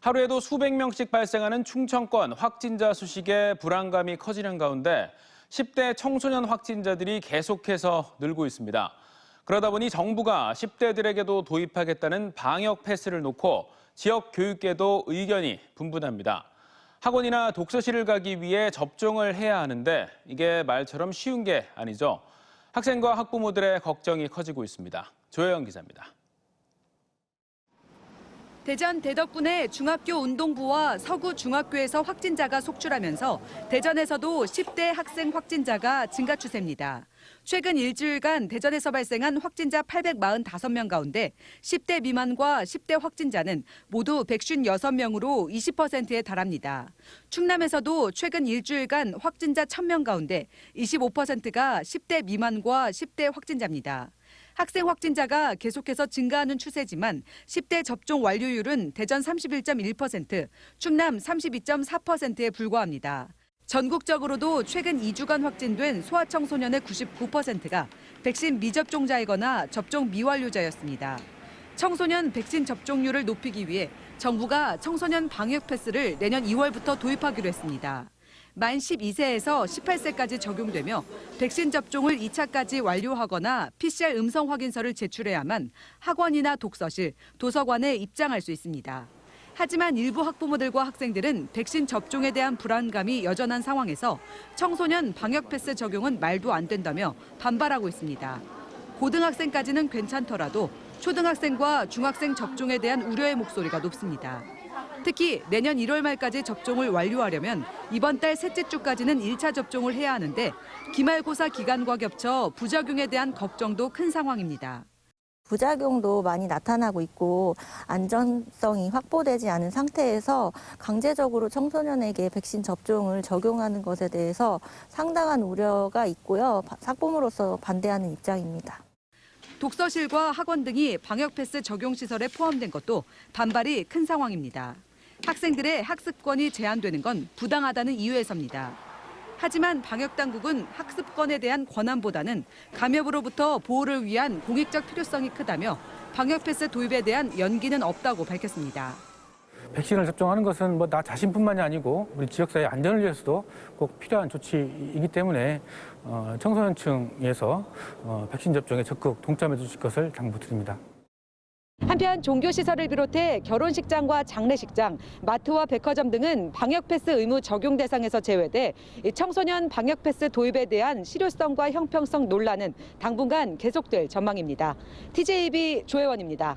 하루에도 수백 명씩 발생하는 충청권 확진자 수식에 불안감이 커지는 가운데 10대 청소년 확진자들이 계속해서 늘고 있습니다. 그러다 보니 정부가 10대들에게도 도입하겠다는 방역 패스를 놓고 지역 교육계도 의견이 분분합니다. 학원이나 독서실을 가기 위해 접종을 해야 하는데 이게 말처럼 쉬운 게 아니죠. 학생과 학부모들의 걱정이 커지고 있습니다. 조혜영 기자입니다. 대전 대덕군의 중학교 운동부와 서구 중학교에서 확진자가 속출하면서 대전에서도 10대 학생 확진자가 증가 추세입니다. 최근 일주일간 대전에서 발생한 확진자 845명 가운데 10대 미만과 10대 확진자는 모두 156명으로 20%에 달합니다. 충남에서도 최근 일주일간 확진자 1000명 가운데 25%가 10대 미만과 10대 확진자입니다. 학생 확진자가 계속해서 증가하는 추세지만 10대 접종 완료율은 대전 31.1%, 충남 32.4%에 불과합니다. 전국적으로도 최근 2주간 확진된 소아청소년의 99%가 백신 미접종자이거나 접종 미완료자였습니다. 청소년 백신 접종률을 높이기 위해 정부가 청소년 방역 패스를 내년 2월부터 도입하기로 했습니다. 만 12세에서 18세까지 적용되며 백신 접종을 2차까지 완료하거나 PCR 음성 확인서를 제출해야만 학원이나 독서실, 도서관에 입장할 수 있습니다. 하지만 일부 학부모들과 학생들은 백신 접종에 대한 불안감이 여전한 상황에서 청소년 방역 패스 적용은 말도 안 된다며 반발하고 있습니다. 고등학생까지는 괜찮더라도 초등학생과 중학생 접종에 대한 우려의 목소리가 높습니다. 특히 내년 1월 말까지 접종을 완료하려면 이번 달 셋째 주까지는 1차 접종을 해야 하는데 기말고사 기간과 겹쳐 부작용에 대한 걱정도 큰 상황입니다. 부작용도 많이 나타나고 있고 안전성이 확보되지 않은 상태에서 강제적으로 청소년에게 백신 접종을 적용하는 것에 대해서 상당한 우려가 있고요. 학부모로서 반대하는 입장입니다. 독서실과 학원 등이 방역 패스 적용 시설에 포함된 것도 반발이 큰 상황입니다. 학생들의 학습권이 제한되는 건 부당하다는 이유에서입니다. 하지만 방역당국은 학습권에 대한 권한보다는 감염으로부터 보호를 위한 공익적 필요성이 크다며 방역 패스 도입에 대한 연기는 없다고 밝혔습니다. 백신을 접종하는 것은 나 자신뿐만이 아니고 우리 지역사회 안전을 위해서도 꼭 필요한 조치이기 때문에 청소년층에서 백신 접종에 적극 동참해 주실 것을 당부드립니다. 한편 종교시설을 비롯해 결혼식장과 장례식장, 마트와 백화점 등은 방역패스 의무 적용 대상에서 제외돼 청소년 방역패스 도입에 대한 실효성과 형평성 논란은 당분간 계속될 전망입니다. TJB 조혜원입니다.